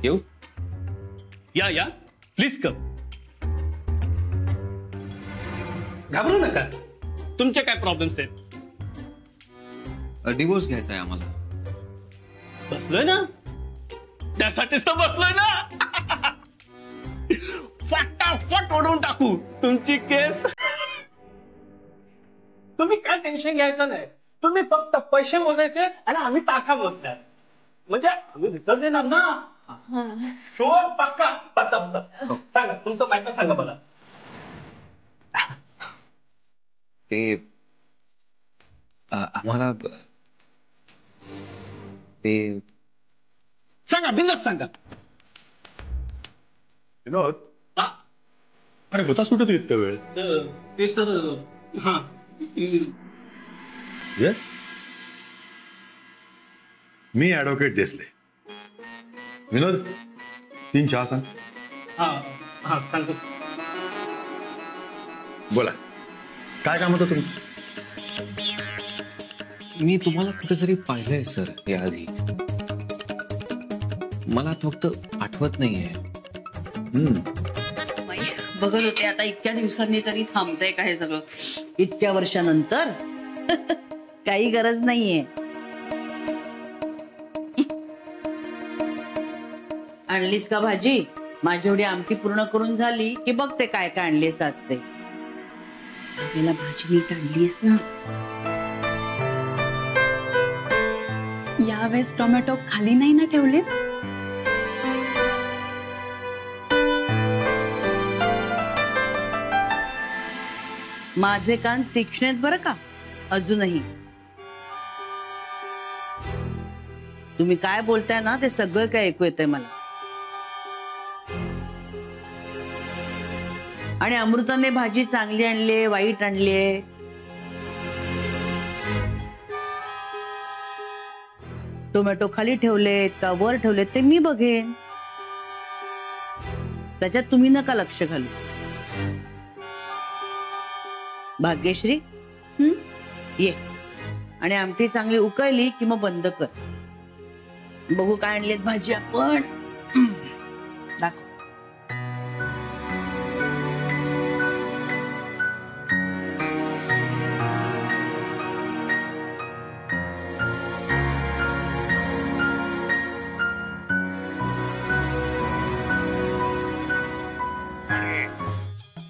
येऊ? या please come. घाबरू नका. तुमचे काय प्रॉब्लेम्स आहेत? डिवोर्स घ्यायचा आहे आम्हाला. बसलोय ना, त्यासाठीच तर बसलोय ना. फटाफट ओढून टाकू तुमची केस. तुम्ही काय टेन्शन घ्यायचं नाही. तुम्ही फक्त पैसे मोजायचे आणि आम्ही ताखा मोजणार. म्हणजे आम्ही रिझल्ट देणार ना. शोर पक्का. बसा. सांगा तुमचं माहिती सांगा मला. ते आम्हाला ते सांगा, बिंदास सांगा. विनोद, अरे होता सुटत इतका वेळ? ते सर. हा येस, मी ऍडव्होकेट देसले. विनोद, 3 चहा सांग. हा सांगतो. बोला, काय काम होतं तुमचं? मी तुम्हाला कुठेतरी पाहिलंय सर याआधी. मला फक्त आठवत नाहीये. बघत होते आता इतक्या दिवसांनी तरी थांबतंय का हे सगळं? इतक्या वर्षानंतर काही गरज नाहीये. आणलीस का भाजी? माझी एवढी आमटी पूर्ण करून झाली की बघते काय काय आणलीस आज ते. आपल्याला भाजी नीट आणलीस ना? यावेळेस टोमॅटो खाली नाही ना ठेवलेस? माझे कान तीक्ष्ण आहेत बरं का अजूनही. तुम्ही काय बोलताय ना ते सगळं काय ऐकू येतंय मला. आणि अमृताने भाजी चांगली आणलीये वाईट आणलीये? टोमॅटो खाली ठेवलेत का वर ठेवलेत ते मी बघेन. त्याच्यात तुम्ही नका लक्ष घालू. भाग्यश्री, ये आणि आमटी चांगली उकळली कि मग बंद कर. बघू काय आणलेत भाजी आपण. दाखव.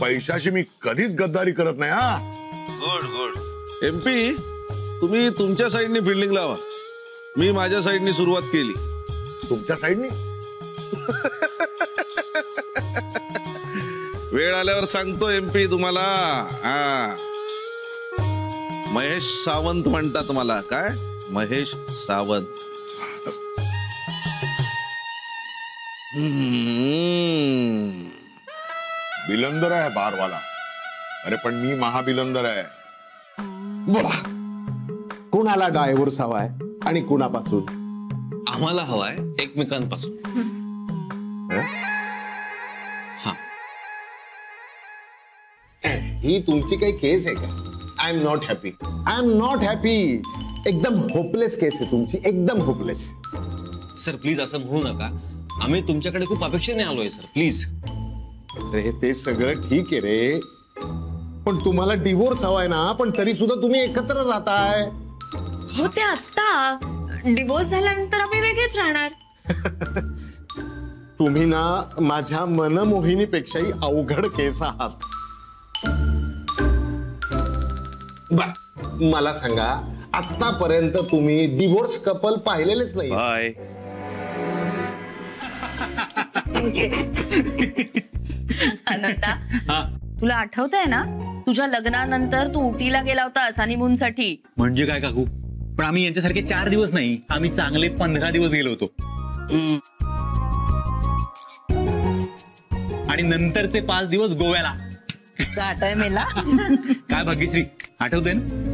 पैशाशी मी कधीच गद्दारी करत नाही. हा, गुड. एमपी, तुम्ही तुमच्या साईडने फिल्डिंग लावा. मी माझ्या साईडने सुरुवात केली. तुमच्या साईडने? वेळ आल्यावर सांगतो एमपी तुम्हाला. हा, महेश सावंत म्हणतात मला. काय महेश सावंत? बिलंदर आहे बारवाला. अरे पण मी महाबिलंदर आहे. बोला, कुणाला डायव्होर्स हवाय आणि कुणापासून? आम्हाला हवाय एकमेकांपासून. हा, ही तुमची काही केस आहे का? I am not happy. I am not happy. एकदम होपलेस केस आहे तुमची, एकदम होपलेस. सर प्लीज असं म्हणू नका. आम्ही तुमच्याकडे खूप अपेक्षेने आलोय सर, प्लीज. अरे ते सगळं ठीक आहे रे, पण तुम्हाला डिवोर्स हवाय ना, पण तरी सुद्धा तुम्ही एकत्र राहताय. हो ते आता डिवोर्स झाल्यानंतर आम्ही वेगळेच राहणार. तुम्ही ना माझ्या मनमोहिनीपेक्षाही अवघड केस आहात. मला सांगा, आतापर्यंत तुम्ही डिवोर्स कपल पाहिलेलेच नाही. बाय. अनंता, तुला आठवतंय ना तुझ्या लग्नानंतर तू उटीला गेला होतास हनीमून साठी? म्हणजे काय काकू, पण आम्ही यांच्यासारखे 4 दिवस नाही, आम्ही चांगले 15 दिवस गेलो होतो. आणि नंतरचे 5 दिवस गोव्याला. चाटाय मेला. काय भाग्यश्री, आठवतंय ना?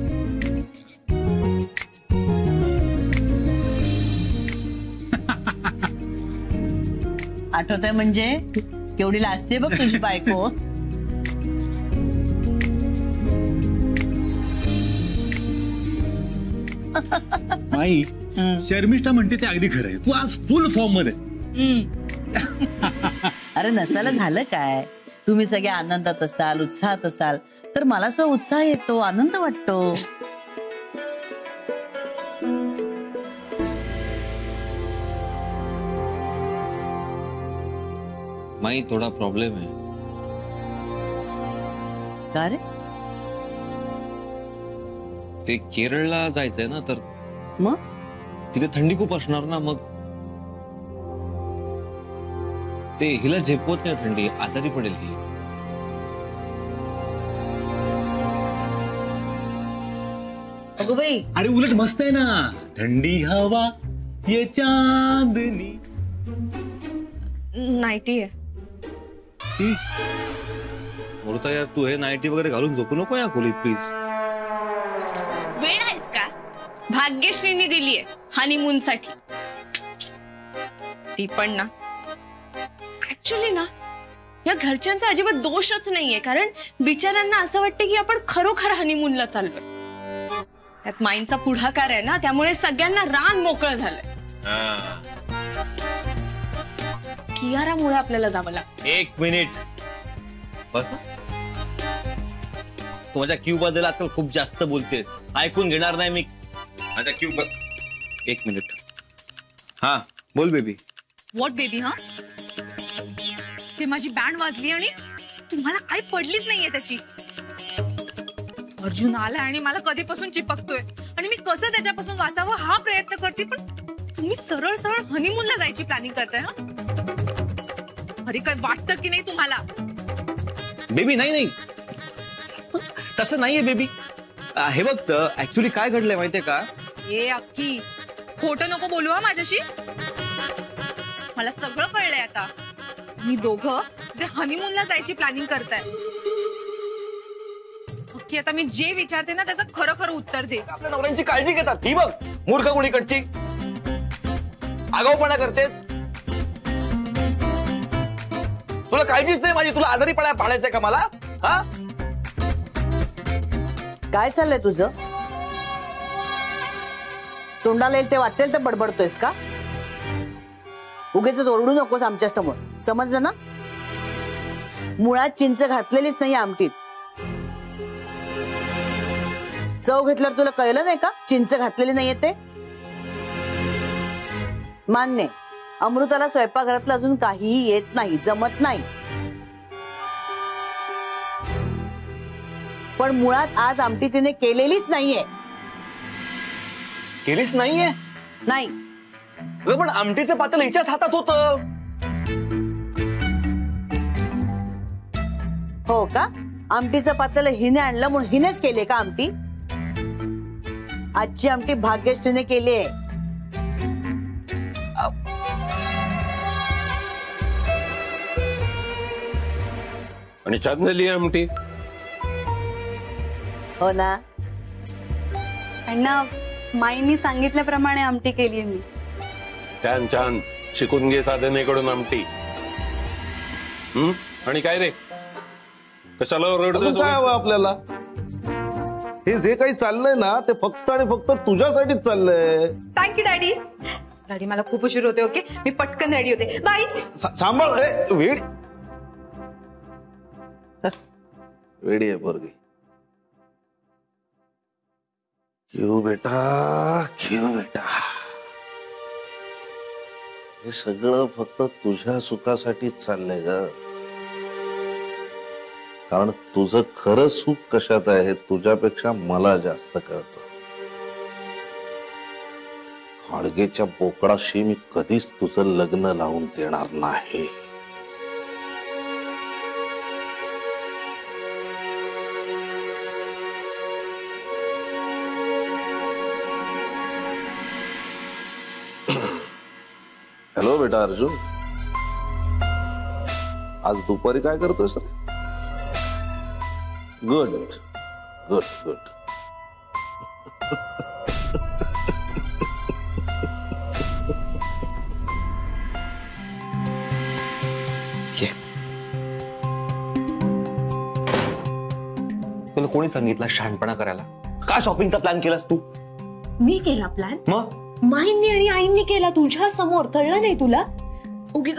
आठवतंय म्हणजे केवढी लाजते बघ तुझी बायको. माई, शर्मिष्ठा म्हणते ते अगदी खरंय. तू आज फुल फॉर्म मध्ये. अरे नसायला झालं काय, तुम्ही सगळे आनंदात असाल, उत्साहात असाल तर मला सो उत्साह येतो, आनंद वाटतो. माई थोडा प्रॉब्लेम आहे. का रे? ते केरळला जायचंय ना, तर मग तिथे थंडी खूप असणार ना, मग ते हिला झेपवत नाही थंडी, आजारी पडेल ही. अगो बाई, अरे उलट मस्त आहे ना, ठंडी हवा ये चांदनी. नाईटी आहे. मुर्ता यार, तू हे नाईटी वगैरे घालून झोपू नको या खोलीत प्लीज. वेळ आहेस का? भाग्यश्रीने दिलीये हनीमून साठी. ती पण ना, ऍक्च्युली ना या घरच्यांचा अजिबात दोषच नाहीये, कारण बिचाऱ्यांना असं वाटतं की आपण खरोखर हनीमूनला चाललोय. त्यात माईंचा पुढाकार आहे ना, त्यामुळे सगळ्यांना रान मोकळं झालंय. कियारामुळे आपल्याला जावं लागतं. 1 मिनिट बस. तू माझ्या क्यू बद्दल आजकाल खूप जास्त बोलतेस, ऐकून घेणार नाही मी. माझ्या क्यू 1 मिनिट. हा बोल बेबी. What baby? हा, ते माझी बँड वाजली आणि तुम्हाला काही पडलीच नाहीये त्याची. अर्जुन आला आणि मला कधीपासून चिपकतोय आणि मी कसं त्याच्यापासून वाचावं हा प्रयत्न करते, पण तुम्ही सरळ सरळ हनीमूनला जायची प्लॅनिंग करताय. हा, अरे काय वाटतं की नाही तुम्हाला? बेबी नाही नाही, तसं नाहीये बेबी. हे बघ, ऍक्च्युली काय घडलंय माहितीये का? ए अक्की, खोटं नको बोलू हा माझ्याशी. मला सगळं कळलंय आता. मी दोघं जे हनीमूनला जायची प्लॅनिंग करताय. अक्की, आता मी जे विचारते ना त्याचं खरं खरं उत्तर दे. आपल्या नवऱ्यांची काळजी घेतात ही बघ, मूर्ख कुणीकडची. आगाऊपणा करतेस, तुला काळजीच नाही माझी. तुला आजारी पाडायचंय का मला? हा, काय चाललंय तुझं? तोंडाला येईल ते वाटेल तर बडबडतोयस का? उगीच ओरडू नकोस आमच्या समोर, समजलं ना? मुळात चिंच घातलेलीच नाही आमटीत. चव घेतल्यावर तुला कळलं नाही का चिंच घातलेली नाहीये ते? मान्य, अमृताला स्वयंपाकघरातलं अजून काहीही येत नाही, जमत नाही. पण मुळात आज आमटी तिने केलेलीच नाहीये. केलीच नाहीये? नाही. पण आमटीचं पातेलं हिच्याच हातात होतं. हो का? आमटीचं पातेलं हिने आणलं म्हणून हिनेच केले का आमटी? आजची आमटी भाग्यश्रीने केली आहे. आणि छान झाली आमटी. हो ना? अण्णा, माईंनी सांगितल्याप्रमाणे आमटी केली मी. छान छान, शिकून घे साधनेकडून आमटी. आणि काय रे, कशाला रडतोस? काय हवं आपल्याला? हे जे काही चाललंय ना ते फक्त आणि फक्त तुझ्यासाठीच चाललंय. Thank you daddy. डॅडी मला खूप उशीर होते. ओके, मी पटकन रेडी होते. बाय. सांभाळ. वेळ वेडी आहे पोरगी. क्यों बेटा, क्यों बेटा, हे सगळं फक्त तुझ्या सुखासाठीच चाललंय ग. कारण तुझं खरं सुख कशात आहे तुझ्यापेक्षा मला जास्त कळतं. खाडगेच्या बोकडाशी मी कधीच तुझं लग्न लावून देणार नाही. हॅलो बेटा अर्जुन, आज दुपारी काय करतोयस रे? Good good good. तुला कोणी सांगितलं शहाणपणा करायला? का शॉपिंगचा प्लॅन केलास तू? मी केला प्लॅन? मग माईंनी आणि आईंनी केला तुझ्या समोर, कळलं नाही तुला? उगीच